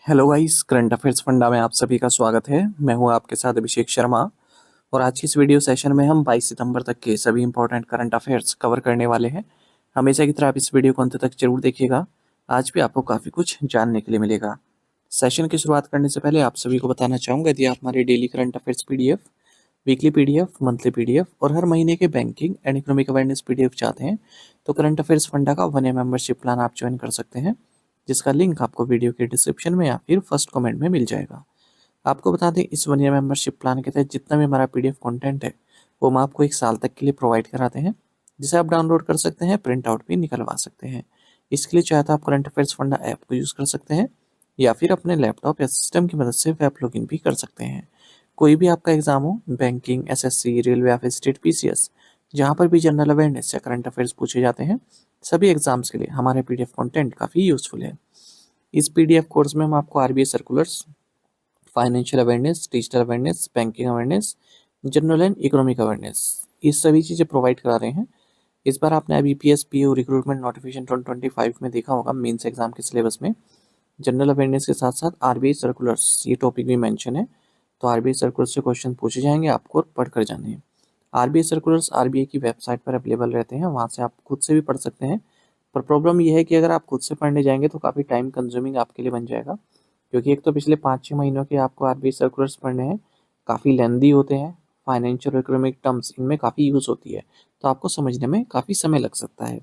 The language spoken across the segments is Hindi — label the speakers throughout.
Speaker 1: Hello guys, current affairs funda में आप सभी का स्वागत है। मैं हूं आपके साथ अभिषेक शर्मा और आज की इस वीडियो सेशन में हम 22 सितंबर तक के सभी इंपॉर्टेंट करंट अफेयर्स कवर करने वाले हैं। हमेशा की तरह आप इस वीडियो को अंत तक जरूर देखिएगा। आज भी आपको काफ़ी कुछ जानने के लिए मिलेगा। सेशन की शुरुआत करने से पहले आप सभी को बताना चाहूँगा, यदि आप हमारे daily current affairs PDF, weekly PDF, monthly PDF और हर महीने के banking and economic awareness PDF चाहते हैं तो करंट अफेयर्स फंडा का 1 ईयर मेंबरशिप प्लान आप ज्वाइन कर सकते हैं, जिसका लिंक आपको वीडियो के डिस्क्रिप्शन में या फिर फर्स्ट कमेंट में मिल जाएगा। आपको बता दें, इस 1 ईयर मेंबरशिप प्लान के तहत जितना भी हमारा पीडीएफ कंटेंट है वो हम आपको 1 साल तक के लिए प्रोवाइड कराते हैं, जिसे आप डाउनलोड कर सकते हैं, प्रिंट आउट भी निकलवा सकते हैं। इसके लिए चाहे तो आप करंट अफेयर्स फंडा ऐप को यूज़ कर सकते हैं या फिर अपने लैपटॉप या सिस्टम की मदद से वेब लॉगिन भी कर सकते हैं। कोई भी आपका एग्जाम हो, बैंकिंग, एसएससी, रेलवे या फिर स्टेट पीसीएस, जहाँ पर भी जनरल अवेयरनेस या करंट अफेयर्स पूछे जाते हैं, सभी एग्जाम्स के लिए हमारे पीडीएफ कंटेंट काफ़ी यूज़फुल है। इस पीडीएफ कोर्स में हम आपको RBI circulars, financial awareness, digital awareness, banking awareness, general and economic awareness, ये सभी चीज़ें प्रोवाइड करा रहे हैं। इस बार आपने IBPS PO रिक्रूटमेंट नोटिफिकेशन 2025 में देखा होगा, मेंस एग्जाम के सिलेबस में जनरल अवेयरनेस के साथ साथ आरबीआई सर्कुलर्स ये टॉपिक भी मेंशन है। तो आरबीआई सर्कुलर्स से क्वेश्चन पूछे जाएंगे, आपको पढ़ कर जाने हैं। आरबीआई सर्कुलर्स आरबीआई की वेबसाइट पर अवेलेबल रहते हैं, वहाँ से आप खुद से भी पढ़ सकते हैं। पर प्रॉब्लम यह है कि अगर आप खुद से पढ़ने जाएंगे तो काफ़ी टाइम कंज्यूमिंग आपके लिए बन जाएगा, क्योंकि एक तो पिछले 5-6 महीनों के आपको आरबीआई सर्कुलर्स पढ़ने हैं, काफ़ी लेंदी होते हैं, फाइनेंशियल और इकोनॉमिक टर्म्स इनमें काफ़ी यूज़ होती है, तो आपको समझने में काफ़ी समय लग सकता है।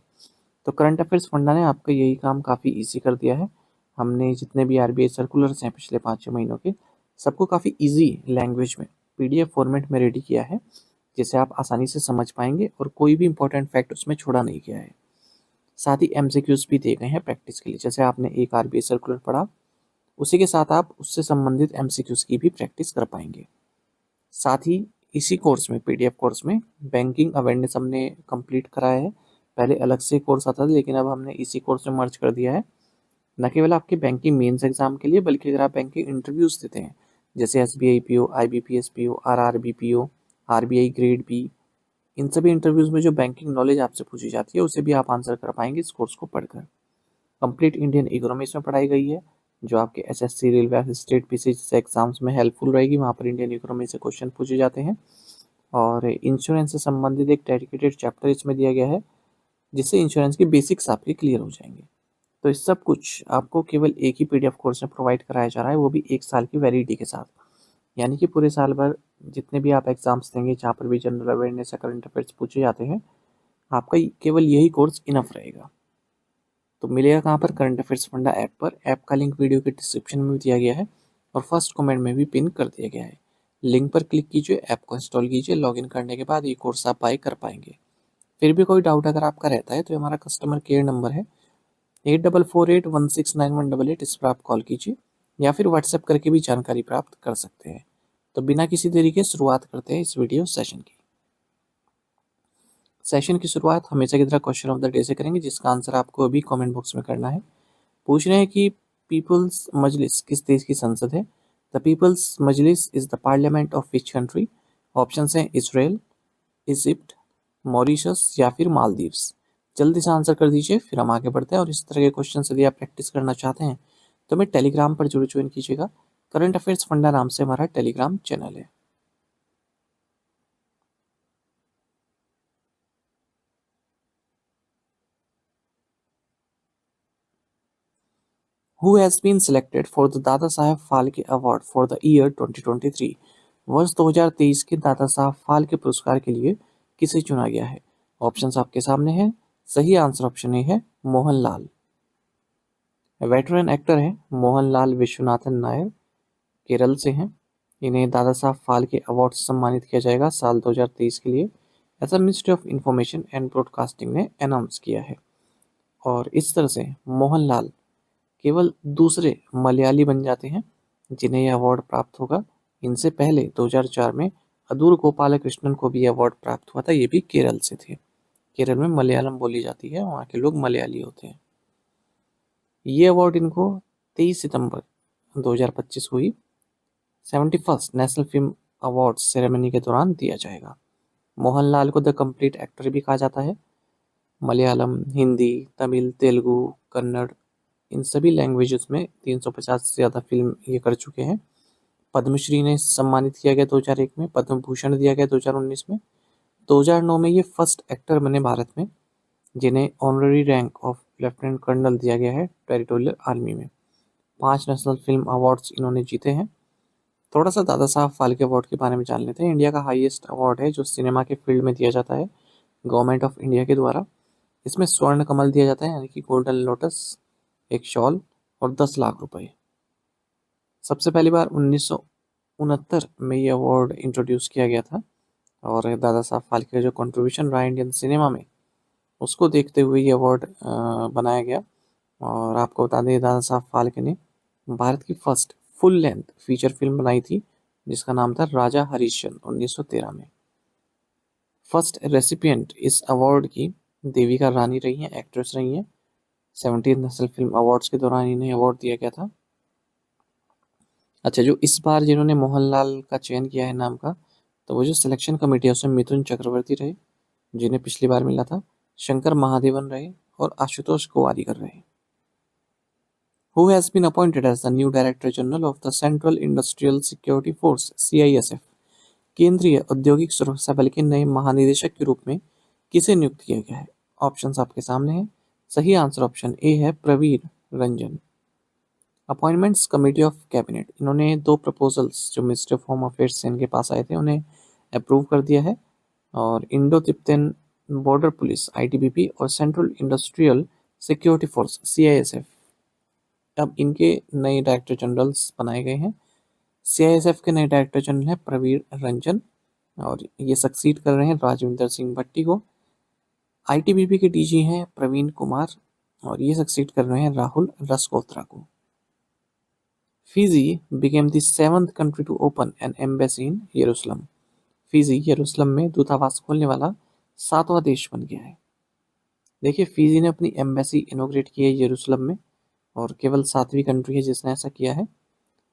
Speaker 1: तो करंट अफेयर्स फंडा ने आपका यही काम काफ़ी ईजी कर दिया है। हमने जितने भी आरबीआई सर्कुलर्स हैं पिछले 5-6 महीनों के, सबको काफ़ी ईजी लैंग्वेज में पीडीएफ फॉर्मेट में रेडी किया है, जिसे आप आसानी से समझ पाएंगे और कोई भी इंपॉर्टेंट फैक्ट उसमें छोड़ा नहीं गया है। साथ ही एमसीक्यूज भी दिए गए हैं प्रैक्टिस के लिए। जैसे आपने एक आरबीआई सर्कुलर पढ़ा, उसी के साथ आप उससे संबंधित एमसीक्यूज की भी प्रैक्टिस कर पाएंगे। साथ ही इसी कोर्स में, पीडीएफ कोर्स में, बैंकिंग अवेयरनेस हमने कंप्लीट कराया है। पहले अलग से कोर्स आता था, लेकिन अब हमने इसी कोर्स में मर्ज कर दिया है। न केवल आपके बैंकिंग मेंस एग्जाम के लिए, बल्कि अगर आप बैंकिंग इंटरव्यूज देते हैं, जैसे SBI PO, IBPS PO, RRB PO, RBI grade B, इन सभी इंटरव्यूज में जो बैंकिंग नॉलेज आपसे पूछी जाती है उसे भी आप आंसर कर पाएंगे इस कोर्स को पढ़कर। कंप्लीट इंडियन इकोनॉमिक्स में पढ़ाई गई है, जो आपके एसएससी, रेलवे, स्टेट पीसी जैसे एग्जाम्स में हेल्पफुल रहेगी। वहाँ पर इंडियन इकोनॉमी से क्वेश्चन पूछे जाते हैं। और इंश्योरेंस से संबंधित एक डेडिकेटेड चैप्टर इसमें दिया गया है, जिससे इंश्योरेंस के बेसिक्स आपके क्लियर हो जाएंगे। तो इस सब कुछ आपको केवल एक ही पीडीएफ कोर्स में प्रोवाइड कराया जा रहा है, वो भी 1 साल की वैलिडिटी के साथ। यानी कि पूरे साल भर जितने भी आप एग्जाम्स देंगे, जहाँ पर भी जनरल अवेयरनेस या करंट अफेयर्स पूछे जाते हैं, आपका केवल यही कोर्स इनफ रहेगा। तो मिलेगा कहाँ पर? करंट अफेयर्स फंडा ऐप पर। ऐप का लिंक वीडियो के डिस्क्रिप्शन में भी दिया गया है और फर्स्ट कमेंट में भी पिन कर दिया गया है। लिंक पर क्लिक कीजिए, ऐप को इंस्टॉल कीजिए, लॉगिन करने के बाद ये कोर्स आप बाय कर पाएंगे। फिर भी कोई डाउट अगर आपका रहता है तो हमारा कस्टमर केयर नंबर है 8448169188, इस पर आप कॉल कीजिए या फिर व्हाट्सएप करके भी जानकारी प्राप्त कर सकते हैं। तो बिना किसी देरी के शुरुआत करते हैं इस वीडियो सेशन की। सेशन की शुरुआत हमेशा की तरह क्वेश्चन ऑफ द डे से करेंगे, जिसका आंसर आपको अभी कमेंट बॉक्स में करना है। पूछ रहे हैं कि पीपल्स मजलिस किस देश की संसद है? The people's Majlis is the parliament of which country? Option हैं इसराइल, इजिप्ट, मॉरिशस या फिर मालदीव्स। जल्दी से आंसर कर दीजिए, फिर हम आगे बढ़ते हैं। और इस तरह के क्वेश्चन यदि आप प्रैक्टिस करना चाहते हैं तो हमें टेलीग्राम पर जरूर ज्वाइन कीजिएगा। करंट अफेयर्स फंडा नाम से हमारा टेलीग्राम चैनल है। Who has been selected for the Dada Saheb Phalke award for the year 2023? वर्ष 2023 के दादा साहब फाल्के पुरस्कार के लिए किसे चुना गया है? ऑप्शंस आपके सामने हैं। सही आंसर ऑप्शन ए है मोहनलाल। वेटरन एक्टर हैं मोहनलाल विश्वनाथन नायर, केरल से हैं। इन्हें दादा साहब फाल्के अवार्ड से सम्मानित किया जाएगा साल 2023 के लिए, ऐसा ministry of information and broadcasting ने अनाउंस किया है। और इस तरह से मोहनलाल केवल दूसरे मलयाली बन जाते हैं जिन्हें यह अवार्ड प्राप्त होगा। इनसे पहले 2004 में अदूर गोपालकृष्णन को भी अवार्ड प्राप्त हुआ था, ये भी केरल से थे। केरल में मलयालम बोली जाती है, वहाँ के लोग मलयाली होते हैं। ये अवार्ड इनको 23 सितंबर 2025 हुई 71st national film award ceremony के दौरान दिया जाएगा। मोहनलाल को द कंप्लीट एक्टर भी कहा जाता है। मलयालम, हिंदी, तमिल, तेलुगु, कन्नड़, इन सभी लैंग्वेजेस में 350 से ज़्यादा फिल्म ये कर चुके हैं। पद्मश्री ने सम्मानित किया गया 2001 में, पद्म भूषण दिया गया 2019 में। 2009 में ये फर्स्ट एक्टर बने भारत में जिन्हें honorary rank of lieutenant colonel दिया गया है टेरिटोरियल आर्मी में। 5 नेशनल फिल्म अवार्ड्स इन्होंने जीते हैं। थोड़ा सा दादा साहब फाल्के अवार्ड के बारे में जान लेते हैं। इंडिया का हाईएस्ट अवार्ड है जो सिनेमा के फील्ड में दिया जाता है गवर्नमेंट ऑफ इंडिया के द्वारा। इसमें स्वर्ण कमल दिया जाता है यानी कि गोल्डन लोटस, एक शॉल और 10 लाख रुपए। सबसे पहली बार 1969 में ये अवार्ड इंट्रोड्यूस किया गया था और दादा साहब फाल्के का जो कंट्रीब्यूशन रहा इंडियन सिनेमा में उसको देखते हुए ये अवार्ड बनाया गया। और आपको बता दें दादा साहब फाल्के ने भारत की first full length feature film बनाई थी जिसका नाम था राजा हरिश्चंद्र 1913 में। फर्स्ट रेसिपिएंट इस अवार्ड की देविका रानी रही हैं, एक्ट्रेस रही हैं। 17 नेशनल फिल्म अवार्ड्स के दौरान इन्हें अवार्ड दिया गया था। अच्छा, जो इस बार जिन्होंने मोहनलाल का चयन किया है नाम का, तो वो जो सिलेक्शन कमेटी है उसमें मिथुन चक्रवर्ती रहे जिन्हें पिछली बार मिला था, शंकर महादेवन रहे और आशुतोष गोवारिकर रहे। Who has been appointed as the new Director General of the Central Industrial Security Force (CISF)? केंद्रीय औद्योगिक सुरक्षा बल के नए महानिदेशक के रूप में किसे नियुक्त किया गया है? ऑप्शंस आपके सामने हैं। सही आंसर ऑप्शन ए है Praveen Ranjan. Appointments committee of cabinet, इन्होंने 2 प्रपोजल्स जो मिनिस्ट्री ऑफ होम अफेयर्स से इनके पास आए थे उन्हें अप्रूव कर दिया है। और Indo Tibetan border police (ITBP) और central industrial security force (CISF) अब इनके नए डायरेक्टर जनरल्स बनाए गए हैं। CISF के नए डायरेक्टर जनरल हैं प्रवीण रंजन और ये सक्सीड कर रहे हैं राजविंदर सिंह भट्टी को। ITBP के DG हैं प्रवीण कुमार और ये सक्सीड कर रहे हैं राहुल रसकोत्रा को। Fiji became the 7th country to open an embassy in Jerusalem. Fiji यरूशलेम में दूतावास खोलने वाला 7वां देश बन गया है। देखिए, फिजी ने अपनी एम्बेसी इनोग्रेट की है यरूशलेम में और केवल 7वीं कंट्री है जिसने ऐसा किया है।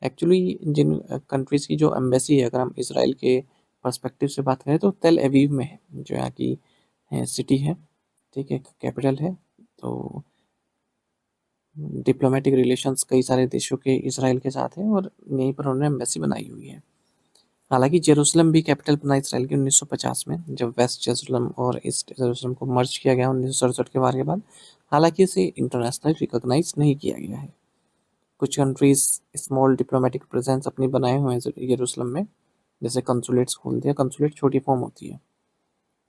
Speaker 1: एक्चुअली जिन कंट्रीज़ की जो एम्बेसी है, अगर हम इसराइल के पर्सपेक्टिव से बात करें तो तेल अवीव में है, जो यहाँ की सिटी है, ठीक है, कैपिटल है। तो डिप्लोमेटिक रिलेशंस कई सारे देशों के इसराइल के साथ हैं और यहीं पर उन्होंने एम्बेसी बनाई हुई है। हालांकि जेरूसलम भी कैपिटल बना इसराइल की 1950 में, जब वेस्ट जेरूसलम और ईस्ट जेरूसलम को मर्ज किया गया 1967 के वार के बाद। हालांकि इसे इंटरनेशनल रिकॉग्नाइज नहीं किया गया है। कुछ कंट्रीज स्मॉल डिप्लोमेटिक प्रेजेंस अपनी बनाए हुए हैं यरूशलेम में, जैसे कंसुलेट्स खोल दिया। कंसुलेट छोटी फॉर्म होती है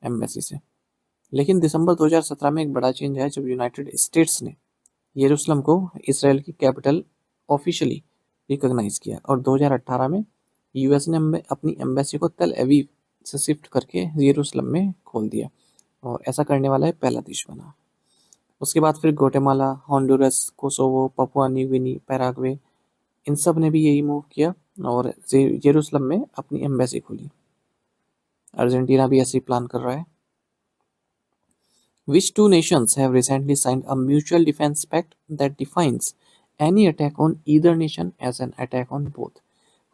Speaker 1: एम्बेसी से। लेकिन दिसंबर 2017 में एक बड़ा चेंज आया जब यूनाइटेड स्टेट्स ने यरूशलेम को इसराइल की कैपिटल ऑफिशियली रिकॉग्नाइज किया और 2018 में यूएस ने अपनी एम्बेसी को तेल अवीव से शिफ्ट करके यरूशलेम में खोल दिया और ऐसा करने वाला है पहला देश बना। उसके बाद फिर Guatemala, Honduras, Kosovo, Papua New Guinea, Paraguay, इन सब ने भी यही मूव किया और यरूशलेम में अपनी एम्बेसी खोली। अर्जेंटीना भी ऐसे ही प्लान कर रहा है। Which two nations have recently signed a mutual defense pact that defines any attack on either nation as an attack on both?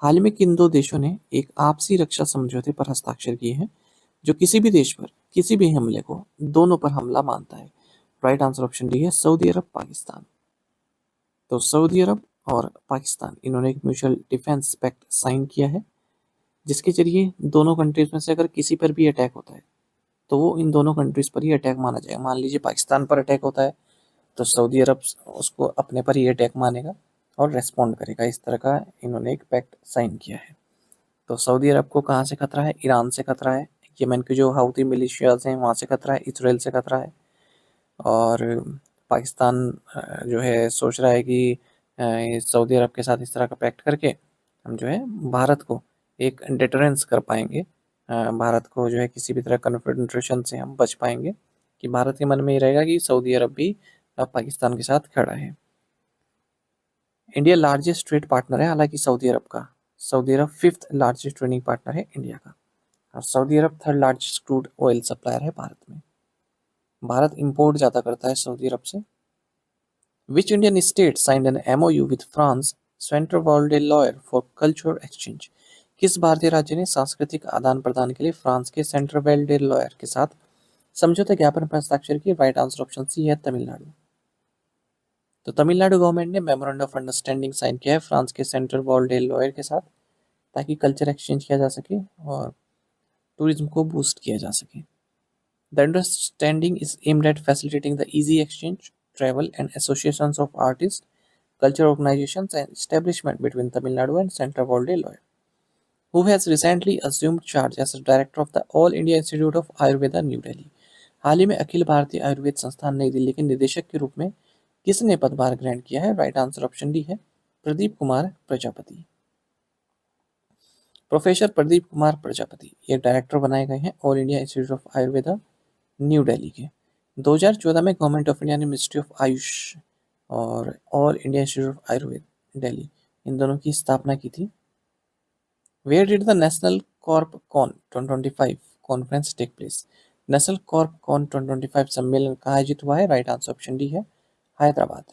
Speaker 1: हाल में किन दो देशों ने एक आपसी रक्षा समझौते पर हस्ताक्षर किए हैं जो किसी भी देश पर किसी भी हमले को दोनों पर हमला मानता है? राइट आंसर ऑप्शन डी है सऊदी अरब, पाकिस्तान। तो सऊदी अरब और पाकिस्तान इन्होंने एक म्यूचुअल डिफेंस पैक्ट साइन किया है जिसके जरिए दोनों कंट्रीज में से अगर किसी पर भी अटैक होता है तो वो इन दोनों कंट्रीज पर ही अटैक माना जाएगा। मान लीजिए पाकिस्तान पर अटैक होता है तो सऊदी अरब उसको अपने पर ही अटैक मानेगा और रेस्पॉन्ड करेगा। इस तरह का इन्होंने एक पैक्ट साइन किया है। तो सऊदी अरब को कहाँ से खतरा है? ईरान से खतरा है, यमन के जो हाउती मिलिशियाज हैं वहाँ से खतरा है, इसराइल से खतरा है। और पाकिस्तान जो है सोच रहा है कि सऊदी अरब के साथ इस तरह का पैक्ट करके हम जो है भारत को एक डिटरेंस कर पाएंगे। भारत को जो है किसी भी तरह कन्फ्रंटेशन से हम बच पाएंगे कि भारत के मन में ये रहेगा कि सऊदी अरब भी पाकिस्तान के साथ खड़ा है। इंडिया लार्जेस्ट ट्रेड पार्टनर है हालांकि सऊदी अरब का। सऊदी अरब 5th लार्जेस्ट ट्रेडिंग पार्टनर है इंडिया का और सऊदी अरब 3rd largest crude oil supplier है भारत में। भारत इंपोर्ट ज़्यादा करता है सऊदी अरब से। Which Indian state signed an MOU with France centre world lawyer for cultural exchange? किस भारतीय राज्य ने सांस्कृतिक आदान प्रदान के लिए फ्रांस के सेंटर वेल्डे लॉयर के साथ समझौता ज्ञापन पर हस्ताक्षर किए? राइट आंसर ऑप्शन सी है तमिलनाडु। तो तमिलनाडु गवर्नमेंट ने मेमोरेंडम ऑफ अंडरस्टैंडिंग साइन किया है फ्रांस के सेंटर वॉल डे लॉयर के साथ, ताकि कल्चर एक्सचेंज किया जा सके और टूरिज्म को बूस्ट किया जा सके। The understanding is aimed at facilitating the easy exchange, travel and associations of artist, cultural organizations and establishment between Tamil Nadu and Central World Lawyer, who has recently assumed charge as a director of the All India Institute of Ayurveda, New Delhi. हाल ही में अखिल भारतीय आयुर्वेद संस्थान नई दिल्ली के निदेशक के रूप में किसने पदभार ग्रहण किया है? राइट आंसर ऑप्शन डी है प्रदीप कुमार प्रजापति। प्रोफेसर प्रदीप कुमार प्रजापति ये डायरेक्टर बनाए गए हैं all India institute of Ayurveda new Delhi के। 2014 में गवर्नमेंट ऑफ इंडिया ने मिनिस्ट्री ऑफ आयुष और all India institute of Ayurveda Delhi इन दोनों की स्थापना की थी। Where did the national corp con 2025 conference take place? National corp con 2025 सम्मेलन कहाँ आयोजित हुआ है? राइट आंसर ऑप्शन डी है हैदराबाद।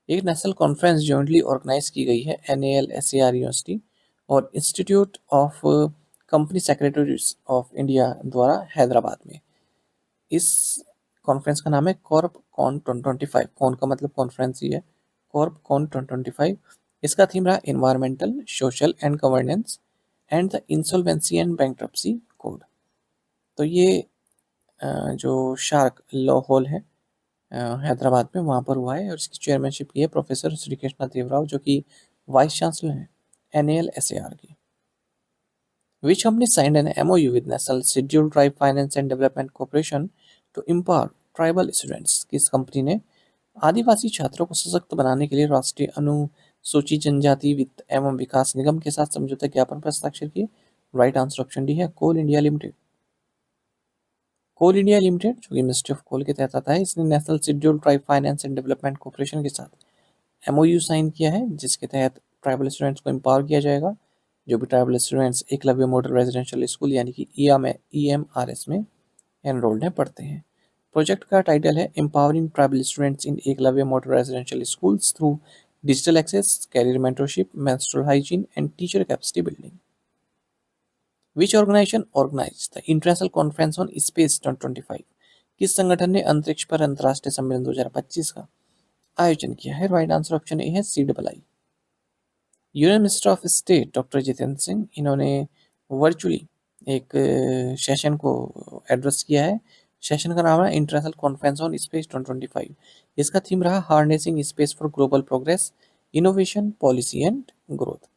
Speaker 1: एक नेशनल कॉन्फ्रेंस जॉइंटली ऑर्गेनाइज की गई है NAL-SAR यूनिवर्सिटी और institute of company secretaries of India द्वारा हैदराबाद में। इस कॉन्फ्रेंस का नाम है कॉर्प कॉन 2025। कॉन का मतलब कॉन्फ्रेंस ही है, कॉर्प कॉन 2025। इसका थीम रहा environmental, social and governance and the insolvency and bankruptcy code. तो ये जो शार्क लॉ हॉल है हैदराबाद में, वहाँ पर हुआ है और इसकी चेयरमैनशिप की है प्रोफेसर श्री कृष्णा देवराव, जो कि वाइस चांसलर हैं NAL-SAR के। Which company signed an MOU with National Scheduled Tribe Finance and Development Corporation to empower tribal students? किस कंपनी ने आदिवासी छात्रों को सशक्त बनाने के लिए राष्ट्रीय अनुसूचित जनजाति वित्त एवं विकास निगम के साथ समझौता ज्ञापन पर हस्ताक्षर किए? राइट आंसर ऑप्शन डी है कोल इंडिया लिमिटेड। कोल इंडिया लिमिटेड जो कि मिनिस्ट्री ऑफ कोल के तहत आता है, इसने national scheduled tribe finance and development corporation के साथ MOU साइन किया है, जिसके तहत ट्राइबल स्टूडेंट्स को एम्पावर किया जाएगा। जो भी tribal students Eklavya model residential school यानी कि EMRS में एनरोल्ड हैं, पढ़ते हैं। प्रोजेक्ट का टाइटल है empowering tribal students in Eklavya model residential schools through digital access, career mentorship, menstrual hygiene and teacher capacity building. Which organization organized the International Conference on Space 2025? किस संगठन ने अंतरिक्ष पर अंतर्राष्ट्रीय सम्मेलन 2025 का आयोजन किया है? राइट आंसर ऑप्शन ए है CII। Union minister of state doctor Jitendra Singh, इन्होंने वर्चुअली एक सेशन को एड्रेस किया है। सेशन का नाम है इंटरनेशनल कॉन्फ्रेंस ऑन स्पेस 2025। इसका थीम रहा harnessing space for global progress, innovation, policy and growth.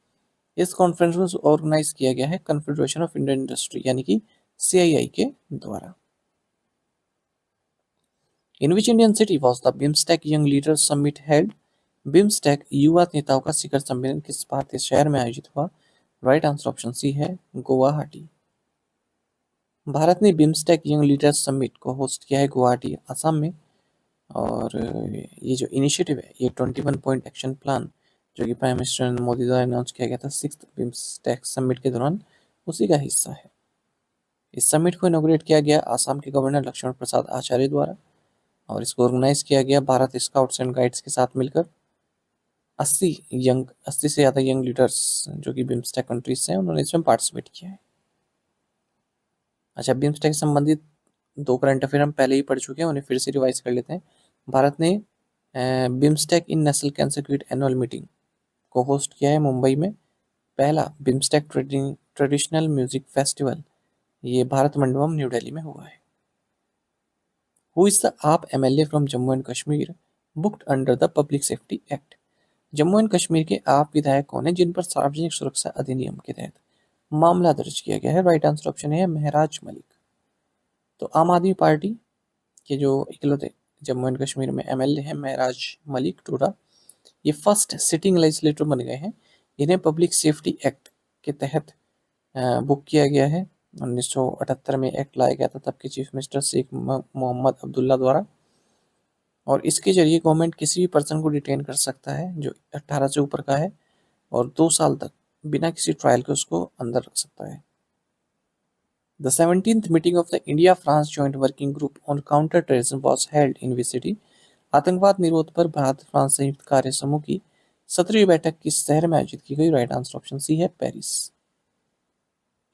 Speaker 1: इस कॉन्फ्रेंस को ऑर्गेनाइज किया गया है कन्फेडरेशन ऑफ इंडियन इंडस्ट्री यानी कि CII के द्वारा। In which Indian city was the BIMSTEC young leader summit held? BIMSTEC युवा नेताओं का शिखर सम्मेलन किस भारतीय शहर में आयोजित हुआ? राइट आंसर ऑप्शन सी है गुवाहाटी। भारत ने बिम्स्टेक यंग लीडर्स समिट को होस्ट किया है गुवाहाटी, असम में। और ये जो इनिशिएटिव है, ये 21 पॉइंट एक्शन प्लान जो कि प्राइम मिनिस्टर नरेंद्र मोदी द्वारा अनाउंस किया गया था 6th बिम्स्टेक समिट के दौरान, उसी का हिस्सा है। इस समिट को इनॉग्रेट किया गया आसाम के गवर्नर लक्ष्मण प्रसाद आचार्य द्वारा और इसको ऑर्गेनाइज किया गया भारत स्काउट्स एंड गाइड्स के साथ मिलकर। 80 से ज़्यादा यंग लीडर्स जो कि बिम्स्टेक कंट्रीज से हैं, उन्होंने इसमें पार्टिसिपेट किया है। अच्छा, बिम्स्टेक से संबंधित 2 करंट अफेयर हम पहले ही पढ़ चुके हैं, उन्हें फिर से रिवाइज कर लेते हैं। भारत ने बिम्स्टेक इन नेशनल कैंसर एनुअल मीटिंग को होस्ट किया है मुंबई में। पहला बिम्स्टेक ट्रेडिशनल म्यूजिक फेस्टिवल ये भारत मंडपम न्यू दिल्ली में हुआ है। हु इज द आप MLA from Jammu and Kashmir booked under the public safety act? Jammu and Kashmir के आप विधायक कौन है जिन पर सार्वजनिक सुरक्षा अधिनियम के तहत मामला दर्ज किया गया है? राइट आंसर ऑप्शन है महराज मलिक। तो आम आदमी पार्टी के जो इकलौते जम्मू एंड कश्मीर में MLA है महराज मलिक टोडा, ये फर्स्ट सिटिंग लेजिस्लेटर बन गए हैं। इन्हें पब्लिक सेफ्टी एक्ट के तहत बुक किया गया है। 1978 में एक्ट लाया गया था तब के चीफ मिनिस्टर शेख मोहम्मद अब्दुल्ला द्वारा, और इसके जरिए गवर्नमेंट किसी भी पर्सन को डिटेन कर सकता है जो 18 से ऊपर का है और 2 साल तक बिना किसी ट्रायल के उसको अंदर रख सकता है। The 17th meeting of the India France joint working group on counter terrorism was held in which city? आतंकवाद निरोध पर भारत फ्रांस संयुक्त कार्य समूह की 17वीं बैठक किस शहर में आयोजित की गई? राइट आंसर ऑप्शन सी है Paris.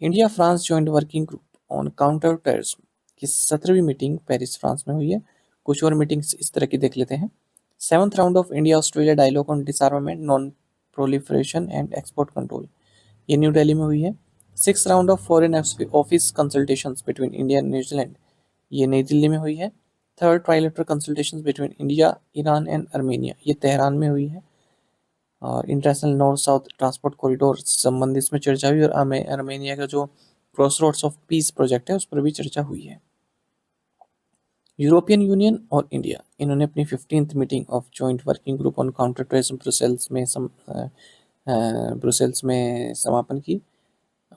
Speaker 1: India France joint working group on counter terrorism की 17वीं मीटिंग पेरिस फ्रांस में हुई है। कुछ और मीटिंग्स इस तरह की देख लेते हैं। 7th round of India Australia dialogue on disarmament, non proliferation and export control, ये न्यू दिल्ली में हुई है। 6th round of foreign office consultations between India and New Zealand, ये नई दिल्ली में हुई है। 3rd trilateral consultations between India, Iran and Armenia, ये तेहरान में हुई है। और international north south transport corridor संबंधी इसमें चर्चा हुई, और आर्मेनिया का जो क्रॉसरोड्स ऑफ पीस प्रोजेक्ट है उस पर भी चर्चा हुई है। यूरोपियन यूनियन और इंडिया, इन्होंने अपनी 15th meeting of joint working group on counter terrorism Brussels में समापन की।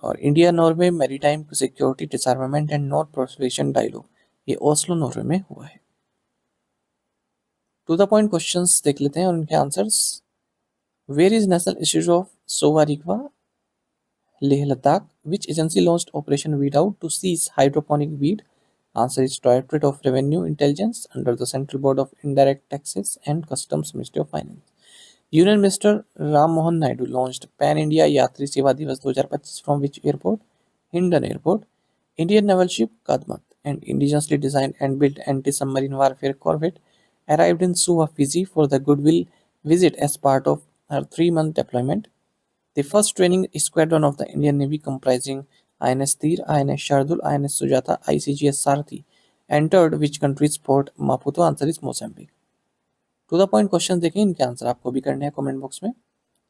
Speaker 1: और India Norway maritime security disarmament and non proliferation dialogue, ये ओस्लो नॉर्वे में हुआ है। टू द पॉइंट क्वेश्चंस देख लेते हैं और उनके answers. Where is national institute of Sowa Rigpa, Leh Ladakh? Which agency launched Operation Weed Out to seize hydroponic weed? Answer is Directorate of Revenue Intelligence under the Central Board of Indirect Taxes and Customs, Ministry of Finance. Union Minister Ram Mohan Naidu launched Pan India Yatri Seva Divas 2025 from which airport? Hindon Airport. Indian naval ship Kadmat, an indigenously designed and built anti-submarine warfare corvette, arrived in Suva, Fiji for the goodwill visit as part of her 3-month deployment. The first training squadron of the Indian Navy, comprising INS Tir, INS Shardul, INS Sujata, ICGS Sarathi, entered which country's port? Maputo. Answer is Mozambique. To the point question देखें, इनके आंसर आपको भी करने हैं कमेंट बॉक्स में।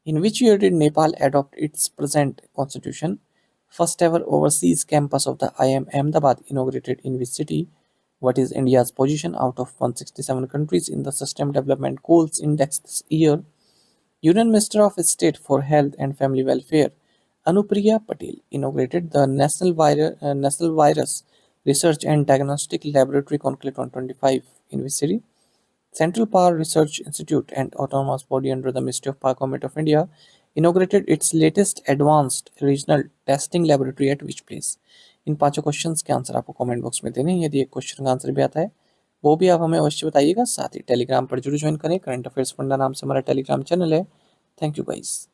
Speaker 1: In which year did Nepal adopt its present constitution? First ever overseas campus of the IIM Ahmedabad inaugurated in which city? What is India's position out of 167 countries in the Sustainable Development Goals Index this year? Union Minister of State for Health and Family Welfare, Anupriya Patel, inaugurated the National Virus Research and Diagnostic Laboratory Conclave 2025 in which city? Central Power Research Institute, and autonomous body under the Ministry of Power Government of India, inaugurated its latest advanced regional testing laboratory at which place? इन पांचों क्वेश्चंस के आंसर आपको कमेंट बॉक्स में देने हैं। यदि एक क्वेश्चन का आंसर भी आता है वो भी आप हमें अवश्य बताइएगा। साथ ही टेलीग्राम पर जरूर ज्वाइन करें, करंट अफेयर्स फंडा नाम से हमारा टेलीग्राम चैनल है। Thank you guys.